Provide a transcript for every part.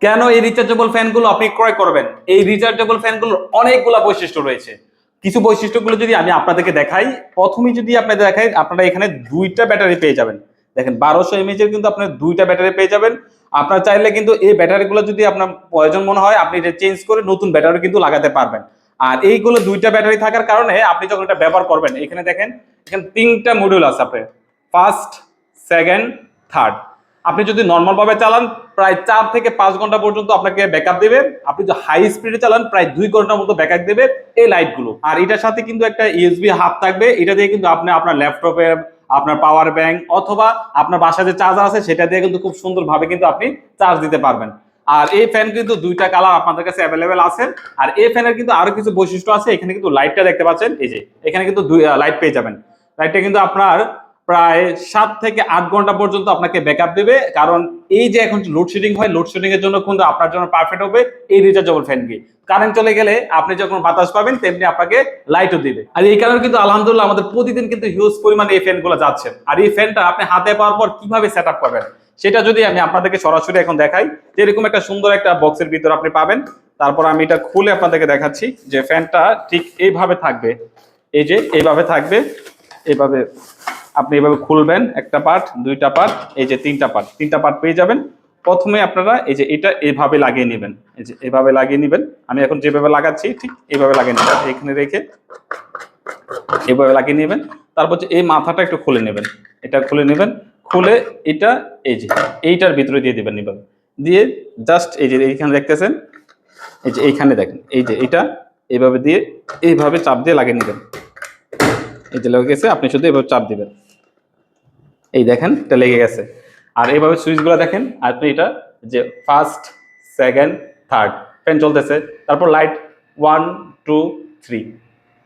কেন এই রিচার্জেবল ফ্যানগুলো আপনি ক্রয় করবেন? এই রিচার্জেবল ফ্যানগুলোর অনেকগুলো বৈশিষ্ট্য রয়েছে। কিছু বৈশিষ্ট্যগুলো যদি আমি আপনাদেরকে দেখাই, প্রথমেই যদি আপনাদের দেখাই, আপনারা এখানে দুইটা ব্যাটারি পেয়ে যাবেন। দেখেন 1200 mAh এর কিন্তু আপনার দুইটা ব্যাটারি পেয়ে যাবেন। আপনারা চাইলে কিন্তু এই ব্যাটারিগুলো যদি আপনার প্রয়োজন মনে হয়, আপনি এটা চেঞ্জ করে নতুন ব্যাটারি কিন্তু লাগাতে পারবেন। আর এইগুলো দুইটা ব্যাটারি থাকার কারণে আপনি যখন এটা ব্যবহার করবেন, এখানে দেখেন এখানে তিনটা মডিউল আছে আপনার, ফার্স্ট, সেকেন্ড, থার্ড। আপনি যদি নর্মাল ভাবে চালান প্রায় 4 থেকে 5 ঘন্টা পর্যন্ত আপনাকে ব্যাকআপ দেবে। আপনি যদি হাই স্পিডে চালান প্রায় 2 ঘন্টার মতো ব্যাকআপ দেবে এই লাইটগুলো। আর এটার সাথে কিন্তু একটা ইউএসবি হাব থাকবে, এটা দিয়ে কিন্তু আপনি আপনার ল্যাপটপে, আপনার পাওয়ার ব্যাংক অথবা আপনার বাসায় যে চার্জার আছে সেটা দিয়ে কিন্তু খুব সুন্দরভাবে কিন্তু আপনি চার্জ দিতে পারবেন। আর এই ফ্যান কিন্তু দুইটা কালার আপনাদের কাছে অ্যাভেলেবেল আছে। আর এই ফ্যানের কিন্তু আরো কিছু বৈশিষ্ট্য আছে। এখানে কিন্তু লাইটটা দেখতে পাচ্ছেন, এই যে এখানে কিন্তু লাইট পেয়ে যাবেন। লাইটটা কিন্তু আপনার প্রায় 7 থেকে 8 ঘন্টা পর্যন্ত আপনাকে ব্যাকআপ দেবে। কারণ এই যে এখন লোডশেডিং হয়, লোডশেডিং এর জন্য কিন্তু আপনার জন্য পারফেক্ট হবে এই রিচার্জেবল ফ্যানটি। কারেন্ট চলে গেলে আপনি যখন বাতাস পাবেন তেমনি আপনাকে লাইটও দিবে। আর এই কারণে কিন্তু আলহামদুলিল্লাহ আমাদের প্রতিদিন কিন্তু হিউজ পরিমাণে এই ফ্যানগুলো যাচ্ছে। আর এই ফ্যানটা আপনি হাতে পাওয়ার পর কিভাবে সেট আপ করবেন সেটা যদি আমি আপনাদেরকে সরাসরি এখন দেখাই, যে এরকম একটা সুন্দর একটা বক্সের ভিতর আপনি পাবেন। তারপর আমি এটা খুলে আপনাদেরকে দেখাচ্ছি যে ফ্যানটা ঠিক এইভাবে থাকবে। এই যে এইভাবে থাকবে, এইভাবে আপনি এভাবে খুলবেন, একটা পার্ট, দুইটা পার্ট, এই যে তিনটা পার্ট পেয়ে যাবেন। প্রথমে আপনারা এই যে এটা এইভাবে লাগিয়ে নেবেন, এই যে এইভাবে লাগিয়ে নেবেন। আমি এখন যেভাবে লাগাচ্ছি ঠিক এইভাবে লাগিয়ে নেবেন, এখানে রেখে এইভাবে লাগিয়ে নেবেন। তারপর এই মাথাটা একটু খুলে নেবেন, এটা খুলে নেবেন, খুলে এটা এই যে এইটার ভিতরে দিয়ে দিবেন। এইভাবে দিয়ে জাস্ট এই যে এইখানে দেখতেছেন, এই যে এইখানে দেখেন, এই যে এটা এইভাবে দিয়ে এইভাবে চাপ দিয়ে লাগিয়ে নেবেন। এই যে লেগে গেছে, আপনি শুধু এভাবে চাপ দিবেন, এই দেখেন এটা লেগে গেছে। আর এইভাবে সুইচগুলো দেখেন, আপনি এটা যে ফার্স্ট, সেকেন্ড, থার্ড ফ্যান চলতেছে, তারপর লাইট 1 2 3,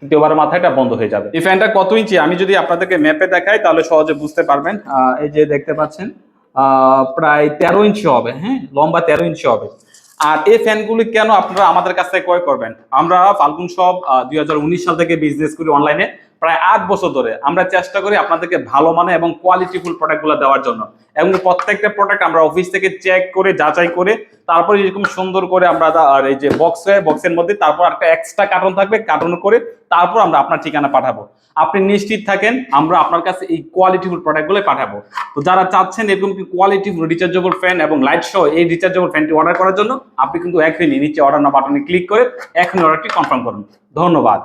দ্বিতীয়বার মাথায় এটা বন্ধ হয়ে যাবে। এই ফ্যানটা কত ইঞ্চি আমি যদি আপনাদেরকে ম্যাপে দেখাই তাহলে সহজে বুঝতে পারবেন। এই যে দেখতে পাচ্ছেন প্রায় 13 ইঞ্চি হবে, হ্যাঁ, লম্বা 13 ইঞ্চি হবে। আর এই ফ্যানগুলি কেন আপনারা আমাদের কাছ থেকে ক্রয় করবেন? আমরা ফাল্গুন শপ 2019 সাল থেকে বিজনেস করি অনলাইনে, প্রায় 8 বছর ধরে। আমরা চেষ্টা করি আপনাদেরকে ভালো মানে এবং কোয়ালিটিফুল প্রোডাক্টগুলো দেওয়ার জন্য, এবং প্রত্যেকটা প্রোডাক্ট আমরা অফিস থেকে চেক করে যাচাই করে তারপর এরকম সুন্দর করে আমরা আর এই যে বক্সের মধ্যে তারপর একটা এক্সট্রা কার্টন থাকবে, কার্টন করে তারপর আমরা আপনার ঠিকানা পাঠাবো। আপনি নিশ্চিত থাকেন আমরা আপনার কাছে এই কোয়ালিটিফুল প্রোডাক্টগুলো পাঠাবো। তো যারা চাচ্ছেন এরকম কোয়ালিটিফুল রিচার্জেবল ফ্যান এবং লাইট সহ এই রিচার্জেবল ফ্যানটি অর্ডার করার জন্য, আপনি কিন্তু এখনই নিচে অর্ডার না বাটনে ক্লিক করে এখনই অর্ডারটি কনফার্ম করুন। ধন্যবাদ।